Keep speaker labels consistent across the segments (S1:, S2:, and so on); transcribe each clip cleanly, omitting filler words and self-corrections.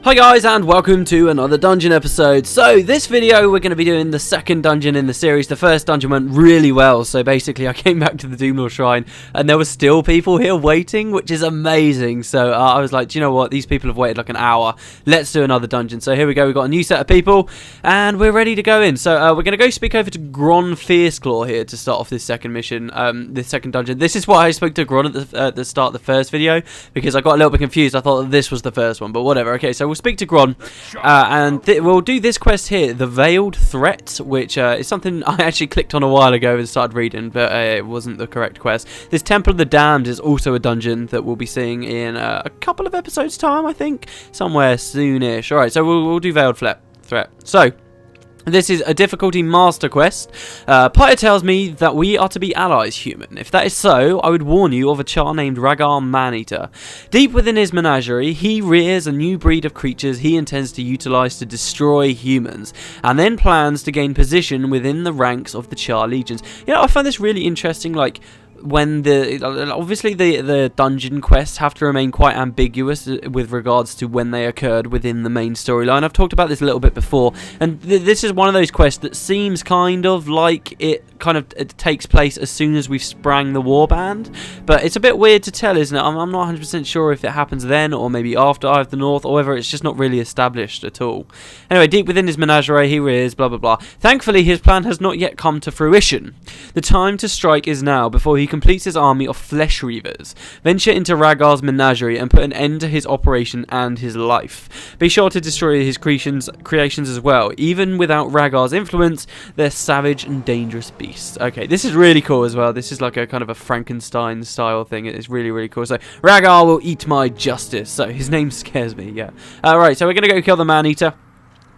S1: Hi guys, and welcome to another dungeon episode. So this video we're going to be doing the second dungeon in the series. The first dungeon went really well, so basically I came back to the Doomlord Shrine and there were still people here waiting, which is amazing. So I was like, do you know what, these people have waited like an hour, let's do another dungeon. So here we go, we've got a new set of people and we're ready to go in. So we're going to go speak over to Rragar Fierceshot here to start off this second mission, this second dungeon. This is why I spoke to Rragar at the start of the first video, because I got a little bit confused. I thought that this was the first one, but whatever. Okay, so we'll speak to Rragar, and we'll do this quest here, the Veiled Threat, which is something I actually clicked on a while ago and started reading, but it wasn't the correct quest. This Temple of the Damned is also a dungeon that we'll be seeing in a couple of episodes time, I think, somewhere soonish. Alright, so we'll do Veiled Threat. So this is a difficulty master quest. Pyre tells me that we are to be allies, human. If that is so, I would warn you of a char named Rragar Maneater. Deep within his menagerie, he rears a new breed of creatures he intends to utilize to destroy humans, and then plans to gain position within the ranks of the char legions. You know, I find this really interesting, like, when obviously the dungeon quests have to remain quite ambiguous with regards to when they occurred within the main storyline. I've talked about this a little bit before, and this is one of those quests that seems kind of like it takes place as soon as we've sprang the warband, but it's a bit weird to tell, isn't it? I'm not 100% sure if it happens then or maybe after Eye of the North, or whether it's just not really established at all. Anyway, deep within his menagerie he rears blah blah blah. Thankfully his plan has not yet come to fruition. The time to strike is now, before he completes his army of fleshreavers. Venture into Rragar's menagerie and put an end to his operation and his life. Be sure to destroy his creations as well. Even without Rragar's influence, they're savage and dangerous beasts. Okay, this is really cool as well. This is like a kind of a Frankenstein style thing. It's really, really cool. So Rragar will eat my justice. So his name scares me, yeah. Alright, so we're going to go kill the Man-Eater.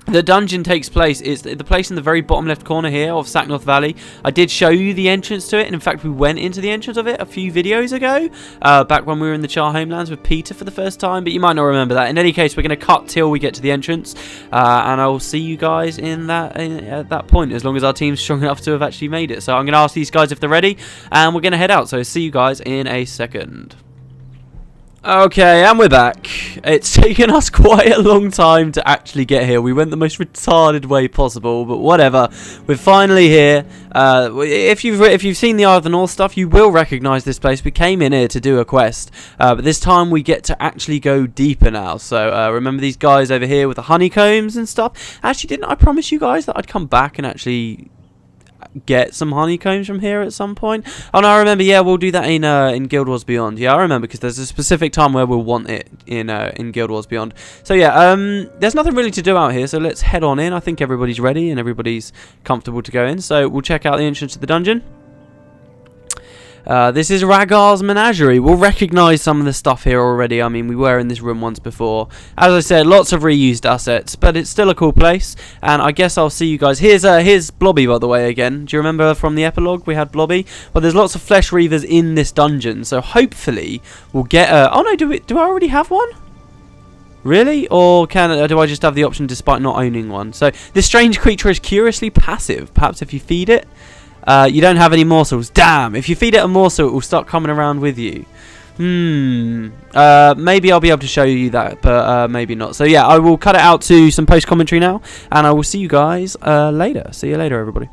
S1: The dungeon takes place, it's the place in the very bottom left corner here of Sacknorth Valley. I did show you the entrance to it, and in fact we went into the entrance of it a few videos ago, back when we were in the Char Homelands with Peter for the first time, but you might not remember that. In any case, we're going to cut till we get to the entrance, and I will see you guys at that point, as long as our team's strong enough to have actually made it. So I'm going to ask these guys if they're ready, and we're going to head out, so see you guys in a second. Okay, and we're back. It's taken us quite a long time to actually get here. We went the most retarded way possible, but whatever. We're finally here. If you've seen the Eye of the North stuff, you will recognise this place. We came in here to do a quest, but this time we get to actually go deeper now. So remember these guys over here with the honeycombs and stuff? Actually, didn't I promise you guys that I'd come back and actually get some honeycombs from here at some point? Oh no, I remember. Yeah, we'll do that in Guild Wars Beyond. Yeah, I remember, because there's a specific time where we'll want it in Guild Wars Beyond. So yeah, there's nothing really to do out here, so let's head on in. I think everybody's ready and everybody's comfortable to go in, so we'll check out the entrance to the dungeon. This is Rragar's Menagerie. We'll recognise some of the stuff here already. I mean, we were in this room once before. As I said, lots of reused assets, but it's still a cool place. And I guess I'll see you guys. Here's Blobby, by the way, again. Do you remember from the epilogue we had Blobby? Well, there's lots of fleshreavers in this dungeon, so hopefully we'll get a... Oh no, do I already have one? Really? Or do I just have the option despite not owning one? So this strange creature is curiously passive. Perhaps if you feed it. You don't have any morsels. Damn! If you feed it a morsel, it will start coming around with you. Maybe I'll be able to show you that, but maybe not. So yeah, I will cut it out to some post-commentary now, and I will see you guys later. See you later, everybody.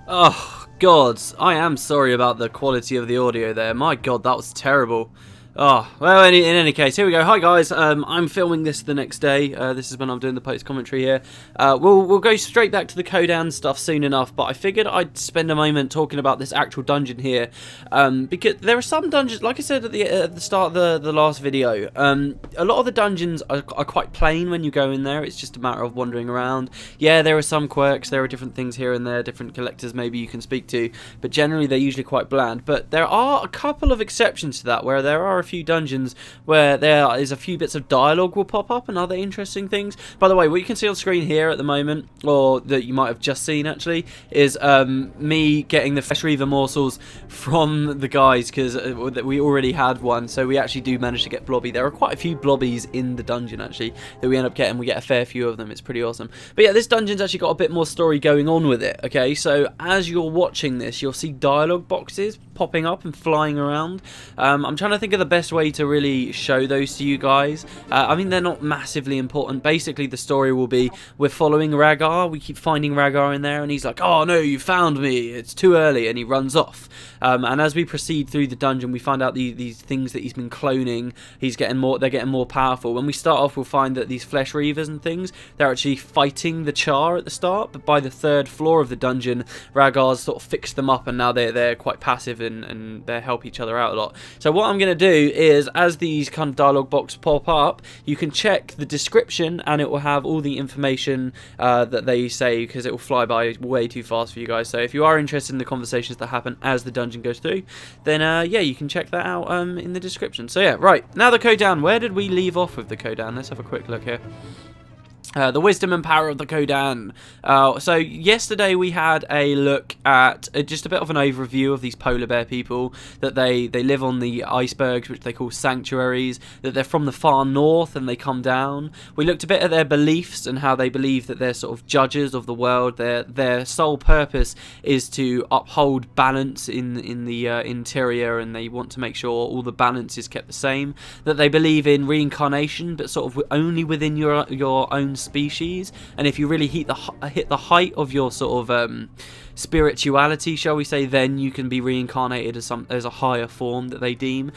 S1: Oh, God. I am sorry about the quality of the audio there. My God, that was terrible. Oh, well, in any case, here we go. Hi, guys. I'm filming this the next day. This is when I'm doing the post-commentary here. We'll go straight back to the Kodan stuff soon enough, but I figured I'd spend a moment talking about this actual dungeon here, because there are some dungeons, like I said at the start of the last video, a lot of the dungeons are quite plain when you go in there. It's just a matter of wandering around. Yeah, there are some quirks, there are different things here and there, different collectors maybe you can speak to, but generally they're usually quite bland. But there are a couple of exceptions to that, where there are a few dungeons where there is a few bits of dialogue will pop up and other interesting things. By the way, what you can see on screen here at the moment, or that you might have just seen actually, is me getting the fleshreaver morsels from the guys, because we already had one, so we actually do manage to get Blobby. There are quite a few Blobbies in the dungeon actually that we end up getting. We get a fair few of them. It's pretty awesome. But yeah, this dungeon's actually got a bit more story going on with it. Okay, so as you're watching this, you'll see dialogue boxes popping up and flying around. I'm trying to think of the best way to really show those to you guys. I mean, they're not massively important. Basically, the story will be we're following Rragar. We keep finding Rragar in there, and he's like, "Oh no, you found me! It's too early," and he runs off. And as we proceed through the dungeon, we find out these things that he's been cloning. They're getting more powerful. When we start off, we'll find that these fleshreavers and things, they're actually fighting the Char at the start, but by the 3rd floor of the dungeon, Rragar's sort of fixed them up, and now they're quite passive and they help each other out a lot. So what I'm going to do is, as these kind of dialogue boxes pop up, you can check the description and it will have all the information that they say, because it will fly by way too fast for you guys. So if you are interested in the conversations that happen as the dungeon goes through, then yeah, you can check that out in the description. So yeah, right, now the Kodan. Where did we leave off with the Kodan? Let's have a quick look here. The wisdom and power of the Kodan. So yesterday we had a look at just a bit of an overview of these polar bear people, that they live on the icebergs, which they call sanctuaries, that they're from the far north and they come down. We looked a bit at their beliefs and how they believe that they're sort of judges of the world. Their sole purpose is to uphold balance in the interior, and they want to make sure all the balance is kept the same. That they believe in reincarnation, but sort of only within your own species, and if you really hit the height of your sort of spirituality, shall we say, then you can be reincarnated as a higher form that they deem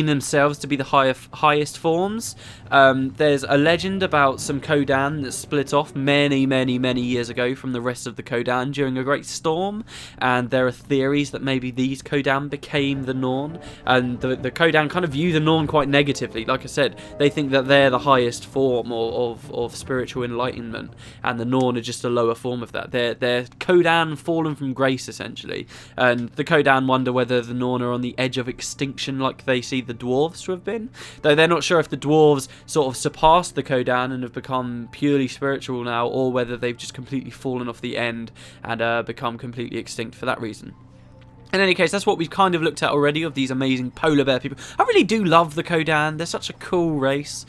S1: themselves to be the highest forms. There's a legend about some Kodan that split off many years ago from the rest of the Kodan during a great storm, and there are theories that maybe these Kodan became the Norn, and the Kodan kind of view the Norn quite negatively. Like I said, they think that they're the highest form of spiritual enlightenment, and the Norn are just a lower form of that. They're Kodan fallen from grace, essentially, and the Kodan wonder whether the Norn are on the edge of extinction like they see the dwarves to have been, though they're not sure if the dwarves sort of surpassed the Kodan and have become purely spiritual now, or whether they've just completely fallen off the end and become completely extinct for that reason. In any case, that's what we've kind of looked at already of these amazing polar bear people. I really do love the Kodan. They're such a cool race.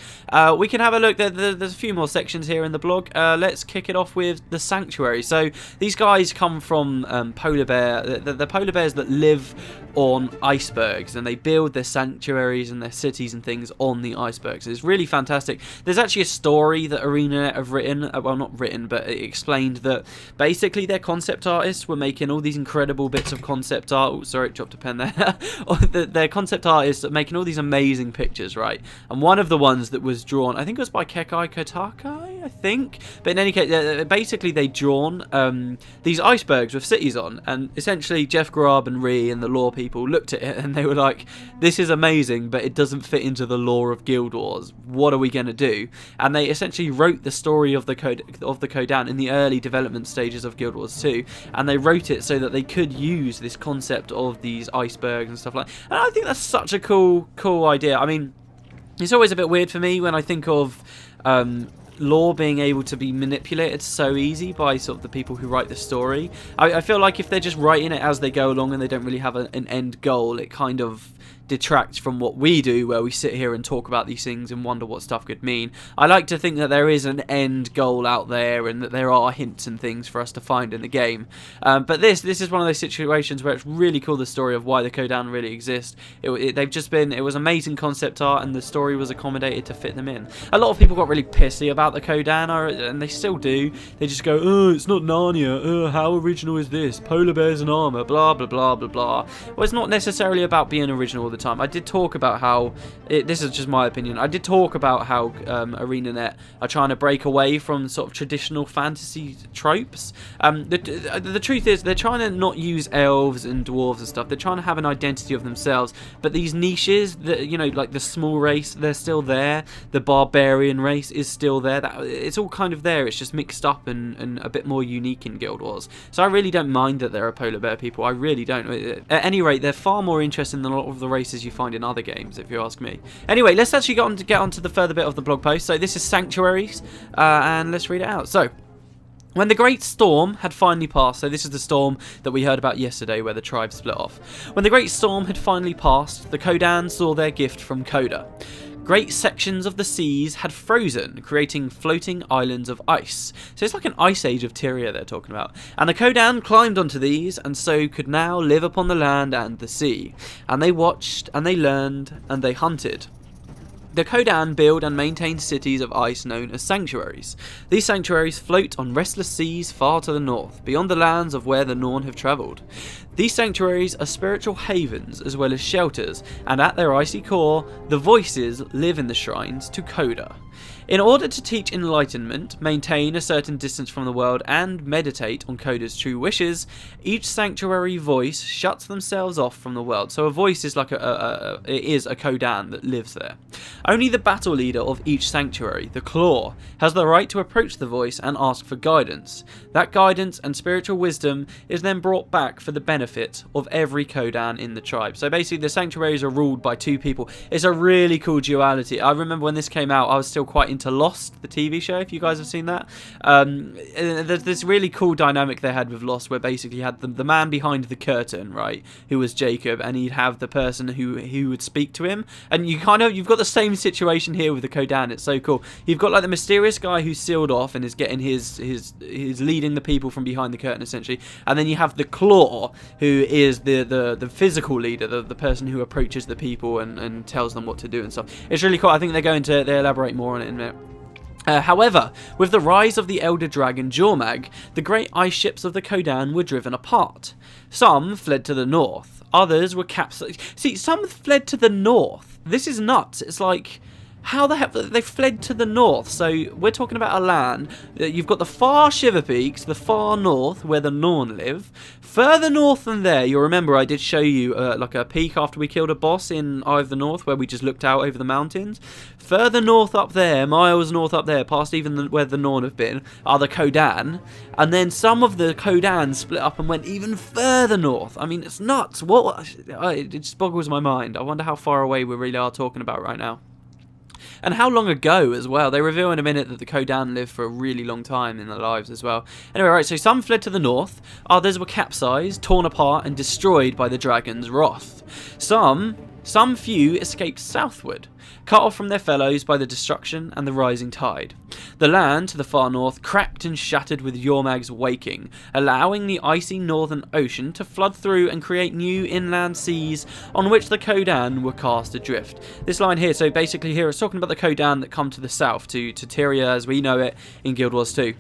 S1: We can have a look. There's a few more sections here in the blog. Let's kick it off with the sanctuary. So these guys come from polar bear. The polar bears that live on icebergs, and they build their sanctuaries and their cities and things on the icebergs. It's really fantastic. There's actually a story that ArenaNet have written. Well, not written, but it explained that basically their concept artists were making all these incredible bits of concept art. Oh, sorry, dropped a pen there. Their concept artists are making all these amazing pictures, right? And one of the ones that was drawn, I think it was by Kekai Kotakai, I think. But in any case, basically they'd drawn these icebergs with cities on, and essentially Jeff Grubb and Ree and the lore people looked at it and they were like, this is amazing, but it doesn't fit into the lore of Guild Wars. What are we going to do? And they essentially wrote the story of the Kodan in the early development stages of Guild Wars 2, and they wrote it so that they could use this concept of these icebergs and stuff like that. And I think that's such a cool idea. I mean, it's always a bit weird for me when I think of lore being able to be manipulated so easy by sort of the people who write the story. I feel like if they're just writing it as they go along and they don't really have an end goal, it kind of detracts from what we do, where we sit here and talk about these things and wonder what stuff could mean. I like to think that there is an end goal out there and that there are hints and things for us to find in the game. But this is one of those situations where it's really cool, the story of why the Kodan really exist. It was amazing concept art, and the story was accommodated to fit them in. A lot of people got really pissy about the Kodan, and they still do. They just go, oh, it's not Narnia, how original is this? Polar bears and armor, blah blah blah blah blah. Well, it's not necessarily about being original all the time. I did talk about how, this is just my opinion, I did talk about how ArenaNet are trying to break away from sort of traditional fantasy tropes. The truth is, they're trying to not use elves and dwarves and stuff. They're trying to have an identity of themselves, but these niches, you know, like the small race, they're still there. The barbarian race is still there. It's all kind of there. It's just mixed up and a bit more unique in Guild Wars. So I really don't mind that there are polar bear people. I really don't. At any rate, they're far more interesting than a lot of the races you find in other games, if you ask me. Anyway, let's actually get on to the further bit of the blog post. So this is Sanctuaries, and let's read it out. So, when the great storm had finally passed, so this is the storm that we heard about yesterday where the tribe split off. When the great storm had finally passed, the Kodan saw their gift from Koda. Great sections of the seas had frozen, creating floating islands of ice. So it's like an ice age of Tyria they're talking about. And the Kodan climbed onto these, and so could now live upon the land and the sea. And they watched, and they learned, and they hunted. The Kodan build and maintain cities of ice known as sanctuaries. These sanctuaries float on restless seas far to the north, beyond the lands of where the Norn have travelled. These sanctuaries are spiritual havens as well as shelters, and at their icy core, the voices live in the shrines to Koda. In order to teach enlightenment, maintain a certain distance from the world, and meditate on Koda's true wishes, each sanctuary voice shuts themselves off from the world. So a voice is like it is a Kodan that lives there. Only the battle leader of each sanctuary, the Claw, has the right to approach the voice and ask for guidance. That guidance and spiritual wisdom is then brought back for the benefit of every Kodan in the tribe. So basically the sanctuaries are ruled by two people. It's a really cool duality. I remember when this came out, I was still quite into Lost, the TV show, if you guys have seen that. There's this really cool dynamic they had with Lost, where basically you had the man behind the curtain, right, who was Jacob, and he'd have the person who would speak to him, and you've got the same situation here with the Kodan. It's so cool. You've got like the mysterious guy who's sealed off and is getting his leading the people from behind the curtain essentially, and then you have the Claw, who is the physical leader, the person who approaches the people and tells them what to do and stuff. It's really cool. I think they elaborate more on it in a minute. However, with the rise of the elder dragon Jormag, the great ice ships of the Kodan were driven apart. Some fled to the north, others were capsized. See, some fled to the north. This is nuts. It's like, how the heck they fled to the north? So we're talking about a land that you've got the far Shiver Peaks, the far north where the Norn live. Further north than there, you'll remember I did show you like a peak after we killed a boss in Eye of the North, where we just looked out over the mountains. Further north up there, miles north up there, past even where the Norn have been, are the Kodan. And then some of the Kodan split up and went even further north. I mean, it's nuts. It just boggles my mind. I wonder how far away we really are talking about right now. And how long ago as well. They reveal in a minute that the Kodan lived for a really long time in their lives as well. Anyway, right, so some fled to the north, others were capsized, torn apart and destroyed by the dragon's wrath. Some few escaped southward, cut off from their fellows by the destruction and the rising tide. The land to the far north cracked and shattered with Jormag's waking, allowing the icy northern ocean to flood through and create new inland seas on which the Kodan were cast adrift. This line here, so basically here it's talking about the Kodan that come to the south, to Tyria as we know it in Guild Wars 2.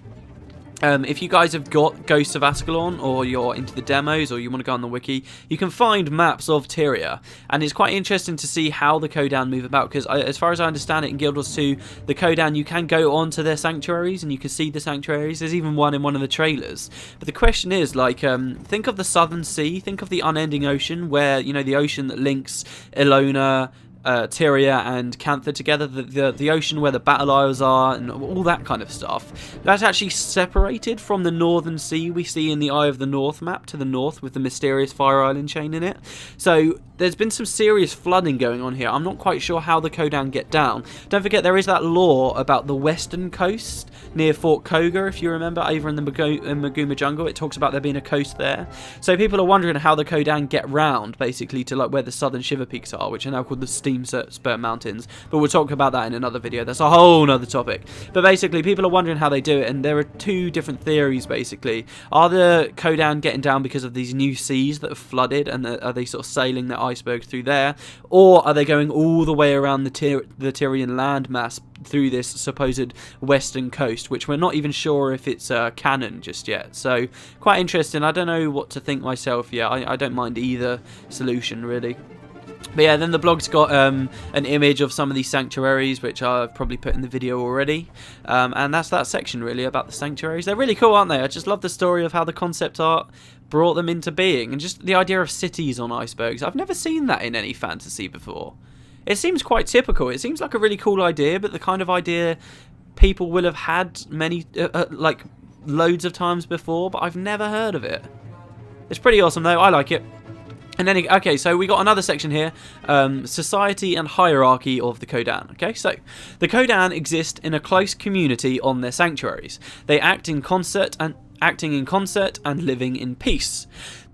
S1: If you guys have got Ghosts of Ascalon, or you're into the demos, or you want to go on the wiki, you can find maps of Tyria, and it's quite interesting to see how the Kodan move about, because as far as I understand it, in Guild Wars 2, the Kodan, you can go onto their sanctuaries, and you can see the sanctuaries. There's even one in one of the trailers. But the question is, like, think of the Southern Sea, think of the unending ocean, where, you know, the ocean that links Ilona, Tyria and Cantha together, the ocean where the battle isles are and all that kind of stuff. That's actually separated from the Northern Sea we see in the Eye of the North map to the north with the mysterious Fire Island chain in it. So there's been some serious flooding going on here. I'm not quite sure how the Kodan get down. Don't forget there is that lore about the western coast near Fort Koga, if you remember, over in the Maguma jungle. It talks about there being a coast there. So people are wondering how the Kodan get round basically to like where the southern Shiver Peaks are, which are now called the Steam Spur Mountains, but we'll talk about that in another video. That's a whole nother topic. But basically people are wondering how they do it, and there are two different theories basically. Are the Kodan getting down because of these new seas that have flooded, and are they sort of sailing their icebergs through there, or are they going all the way around the Tyrian landmass through this supposed western coast, which we're not even sure if it's canon just yet. So quite interesting. I don't know what to think myself yet. I don't mind either solution really. But yeah, then the blog's got an image of some of these sanctuaries, which I've probably put in the video already. And that's that section really about the sanctuaries. They're really cool, aren't they? I just love the story of how the concept art brought them into being, and just the idea of cities on icebergs. I've never seen that in any fantasy before. It seems quite typical. It seems like a really cool idea, but the kind of idea people will have had many, like loads of times before, but I've never heard of it. It's pretty awesome though. I like it. And then, okay, so we got another section here, society and hierarchy of the Kodan. Okay, so the Kodan exist in a close community on their sanctuaries. They acting in concert and living in peace.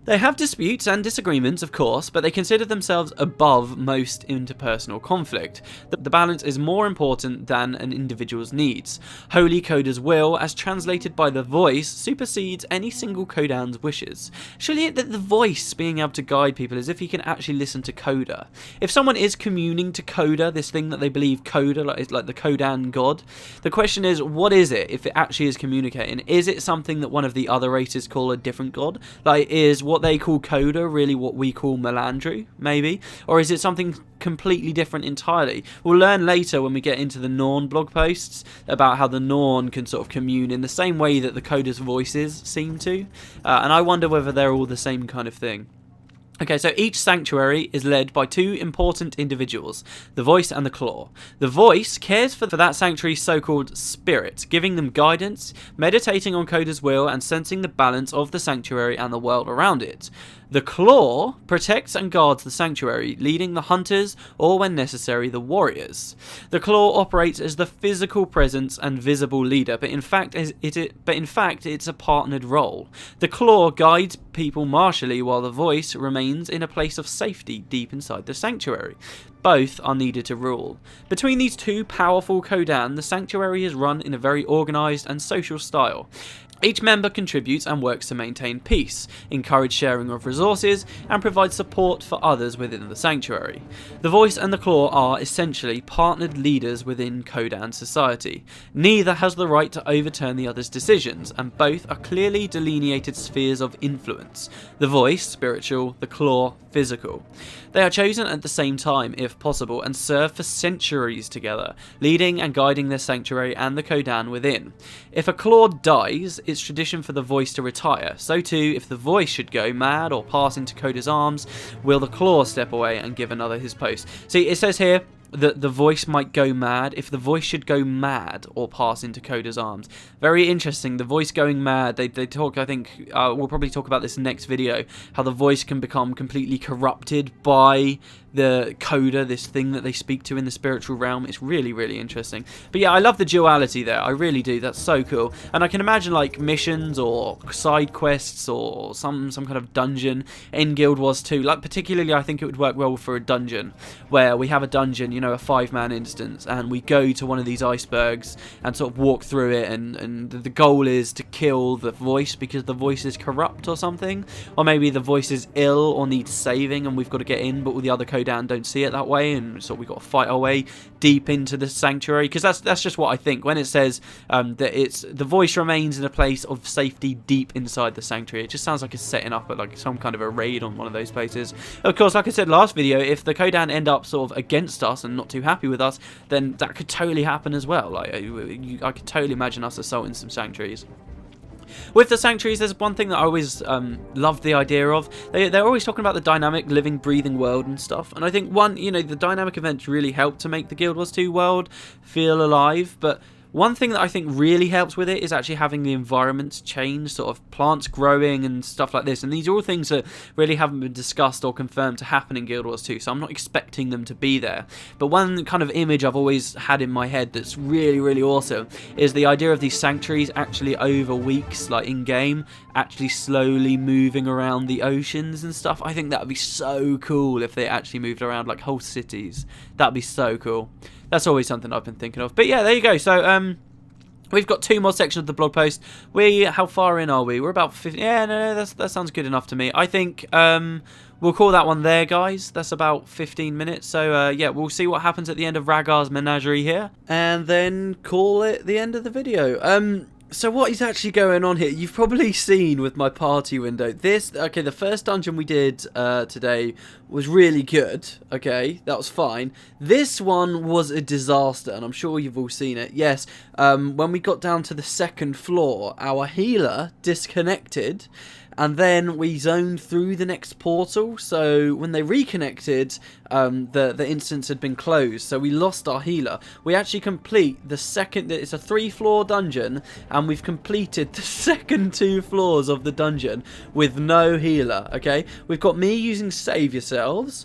S1: They have disputes and disagreements, of course, but they consider themselves above most interpersonal conflict. The balance is more important than an individual's needs. Holy Coda's will, as translated by the voice, supersedes any single Kodan's wishes. Surely the voice being able to guide people as if he can actually listen to Coda. If someone is communing to Coda, this thing that they believe Coda is like the Kodan god, the question is, what is it if it actually is communicating? Is it something that one of the other races call a different god? Like, is what they call Coda really what we call Menagerie, maybe? Or is it something completely different entirely? We'll learn later when we get into the Norn blog posts about how the Norn can sort of commune in the same way that the Coda's voices seem to. And I wonder whether they're all the same kind of thing. Okay, so each sanctuary is led by two important individuals, the voice and the claw. The voice cares for that sanctuary's so-called spirit, giving them guidance, meditating on Coda's will, and sensing the balance of the sanctuary and the world around it. The claw protects and guards the sanctuary, leading the hunters, or when necessary, the warriors. The claw operates as the physical presence and visible leader, but in fact it's a partnered role. The claw guides people martially, while the voice remains in a place of safety deep inside the sanctuary. Both are needed to rule. Between these two powerful Kodan, the sanctuary is run in a very organised and social style. Each member contributes and works to maintain peace, encourage sharing of resources, and provide support for others within the sanctuary. The voice and the claw are essentially partnered leaders within Kodan society. Neither has the right to overturn the other's decisions, and both are clearly delineated spheres of influence. The voice, spiritual, the claw, physical. They are chosen at the same time, if possible, and serve for centuries together, leading and guiding their sanctuary and the Kodan within. If a claw dies, it's tradition for the voice to retire. So too, if the voice should go mad or pass into Coda's arms, will the claw step away and give another his post. See, it says here that the voice might go mad if the voice should go mad or pass into Coda's arms. Very interesting, the voice going mad. They talk, I think, we'll probably talk about this next video, how the voice can become completely corrupted by the Coda, this thing that they speak to in the spiritual realm. It's really, really interesting. But yeah, I love the duality there. I really do. That's so cool. And I can imagine like missions or side quests or some kind of dungeon in Guild Wars 2. Like particularly, I think it would work well for a dungeon where we have a dungeon, you know, a 5-man instance, and we go to one of these icebergs and sort of walk through it, and the goal is to kill the voice because the voice is corrupt or something, or maybe the voice is ill or needs saving and we've got to get in, but all the other Kodan don't see it that way, and so we've got to fight our way deep into the sanctuary, because that's just what I think when it says that it's the voice remains in a place of safety deep inside the sanctuary. It just sounds like it's setting up at like some kind of a raid on one of those places. Of course, like I said last video, if the Kodan end up sort of against us and not too happy with us, then that could totally happen as well. Like I could totally imagine us assaulting some sanctuaries. With the sanctuaries, there's one thing that I always loved the idea of. They're always talking about the dynamic, living, breathing world and stuff. And I think the dynamic events really helped to make the Guild Wars 2 world feel alive. But one thing that I think really helps with it is actually having the environments change, sort of plants growing and stuff like this. And these are all things that really haven't been discussed or confirmed to happen in Guild Wars 2, so I'm not expecting them to be there. But one kind of image I've always had in my head that's really, really awesome is the idea of these sanctuaries actually over weeks, like in-game, actually slowly moving around the oceans and stuff. I think that would be so cool if they actually moved around like whole cities. That'd be so cool. That's always something I've been thinking of. But yeah, there you go. So we've got 2 more sections of the blog post. How far in are we? We're about 50. Yeah, no, that sounds good enough to me. I think we'll call that one there, guys. That's about 15 minutes. So yeah, we'll see what happens at the end of Rragar's Menagerie here, and then call it the end of the video. So what is actually going on here? You've probably seen with my party window. The first dungeon we did today was really good. Okay, that was fine. This one was a disaster, and I'm sure you've all seen it. Yes, when we got down to the 2nd floor, our healer disconnected, and then we zoned through the next portal. So when they reconnected, the instance had been closed, so we lost our healer. We actually complete the second. It's a 3-floor dungeon, and we've completed the second 2 floors of the dungeon with no healer. Okay, we've got me using save yourselves.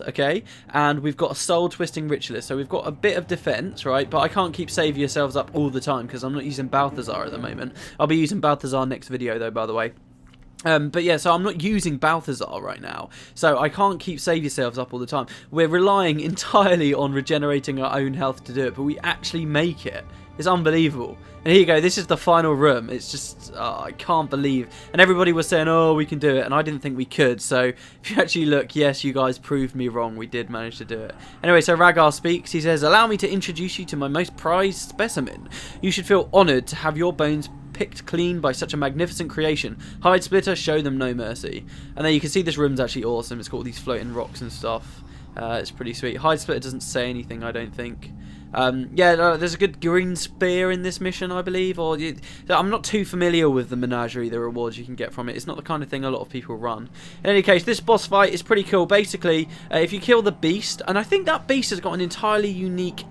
S1: Okay, and we've got a soul twisting ritualist, so we've got a bit of defense, right? But I can't keep save yourselves up all the time because I'm not using Balthazar at the moment. I'll be using Balthazar next video though, by the way. But yeah, so I'm not using Balthazar right now, so I can't keep save yourselves up all the time. We're relying entirely on regenerating our own health to do it, but we actually make it. It's unbelievable. And here you go, this is the final room. It's just, I can't believe. And everybody was saying, oh, we can do it, and I didn't think we could. So if you actually look, yes, you guys proved me wrong. We did manage to do it. Anyway, so Rragar speaks. He says, allow me to introduce you to my most prized specimen. You should feel honoured to have your bones picked clean by such a magnificent creation. Hide Splitter, show them no mercy. And then you can see this room's actually awesome. It's got all these floating rocks and stuff. It's pretty sweet. Hide Splitter doesn't say anything, I don't think. Yeah, there's a good green spear in this mission, I believe. I'm not too familiar with the Menagerie, the rewards you can get from it. It's not the kind of thing a lot of people run. In any case, this boss fight is pretty cool. Basically, if you kill the beast, and I think that beast has got an entirely unique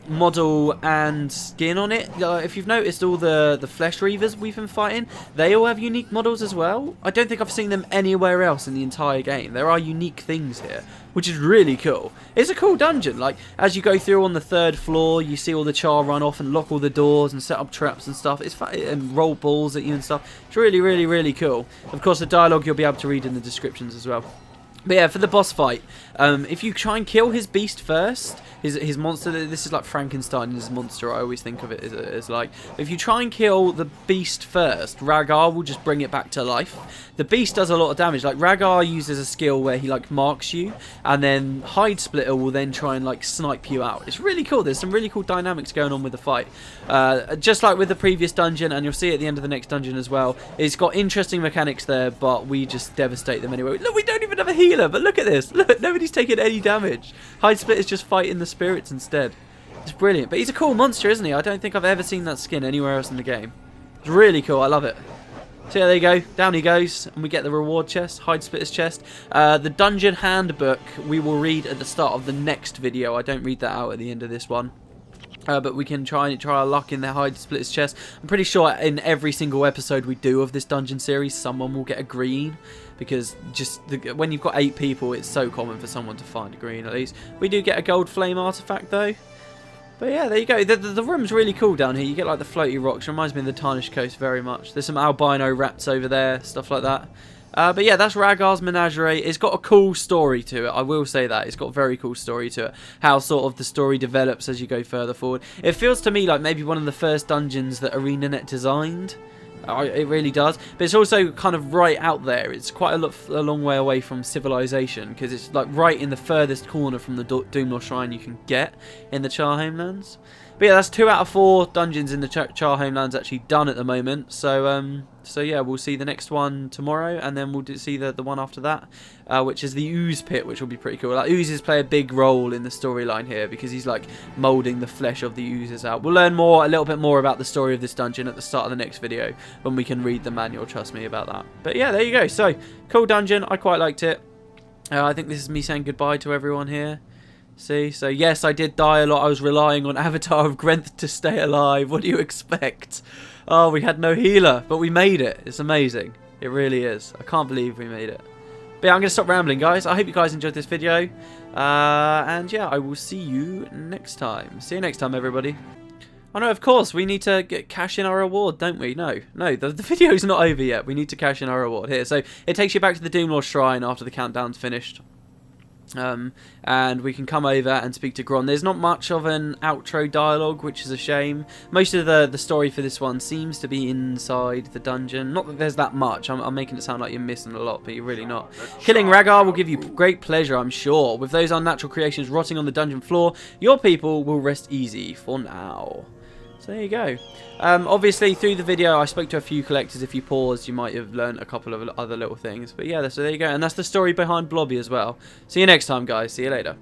S1: model and skin on it. If you've noticed, all the fleshreavers we've been fighting, they all have unique models as well. I don't think I've seen them anywhere else in the entire game. There are unique things here, which is really cool. It's a cool dungeon. Like, as you go through on the 3rd floor, you see all the char run off and lock all the doors and set up traps and stuff. It's fun, and roll balls at you and stuff. It's really, really, really cool. Of course, the dialogue you'll be able to read in the descriptions as well. But yeah, for the boss fight, if you try and kill his beast first, his monster, this is like Frankenstein and his monster, I always think of it as like, if you try and kill the beast first, Rragar will just bring it back to life. The beast does a lot of damage. Like, Rragar uses a skill where he like marks you, and then Hide Splitter will then try and like snipe you out. It's really cool. There's some really cool dynamics going on with the fight. Just like with the previous dungeon, and you'll see at the end of the next dungeon as well, it's got interesting mechanics there, but we just devastate them anyway. Look, we don't even have a healer, but look at this. Look, nobody's taking any damage. Hide Splitter's just fighting the spirits instead. It's brilliant. But he's a cool monster, isn't he? I don't think I've ever seen that skin anywhere else in the game. It's really cool. I love it. So yeah, there you go. Down he goes, and we get the reward chest, Hide Splitter's chest. The dungeon handbook we will read at the start of the next video. I don't read that out at the end of this one. But we can try our luck in the Hide Splitter's chest. I'm pretty sure in every single episode we do of this dungeon series, someone will get a green. Because just when you've got 8 people, it's so common for someone to find a green at least. We do get a gold flame artifact though. But yeah, there you go. The room's really cool down here. You get like the floaty rocks. Reminds me of the Tarnished Coast very much. There's some albino rats over there, stuff like that. But yeah, that's Rragar's Menagerie. It's got a cool story to it. I will say that. It's got a very cool story to it. How sort of the story develops as you go further forward. It feels to me like maybe one of the first dungeons that ArenaNet designed. It really does, but it's also kind of right out there. It's quite a long way away from civilization, because it's like right in the furthest corner from the Doomlord Shrine you can get in the Char Homelands. But yeah, that's 2 out of 4 dungeons in the Char Homelands actually done at the moment. So yeah, we'll see the next one tomorrow, and then we'll see the one after that, which is the ooze pit, which will be pretty cool. Like, oozes play a big role in the storyline here, because he's like moulding the flesh of the oozes out. We'll learn a little bit more about the story of this dungeon at the start of the next video, when we can read the manual, trust me about that. But yeah, there you go. So, cool dungeon, I quite liked it. I think this is me saying goodbye to everyone here. See, so yes, I did die a lot. I was relying on Avatar of Grenth to stay alive. What do you expect? Oh, we had no healer, but we made it. It's amazing. It really is. I can't believe we made it. But yeah, I'm going to stop rambling, guys. I hope you guys enjoyed this video. And yeah, I will see you next time. See you next time, everybody. Oh no, of course, we need to cash in our reward, don't we? No, the video's not over yet. We need to cash in our reward here. So it takes you back to the Doomlord Shrine after the countdown's finished. And we can come over and speak to Gron. There's not much of an outro dialogue, which is a shame. Most of the story for this one seems to be inside the dungeon. Not that there's that much. I'm making it sound like you're missing a lot, but you're really not. Killing Rragar will give you great pleasure, I'm sure. With those unnatural creations rotting on the dungeon floor, your people will rest easy for now. So there you go. Obviously, through the video, I spoke to a few collectors. If you paused, you might have learned a couple of other little things. But yeah, so there you go. And that's the story behind Blobby as well. See you next time, guys. See you later.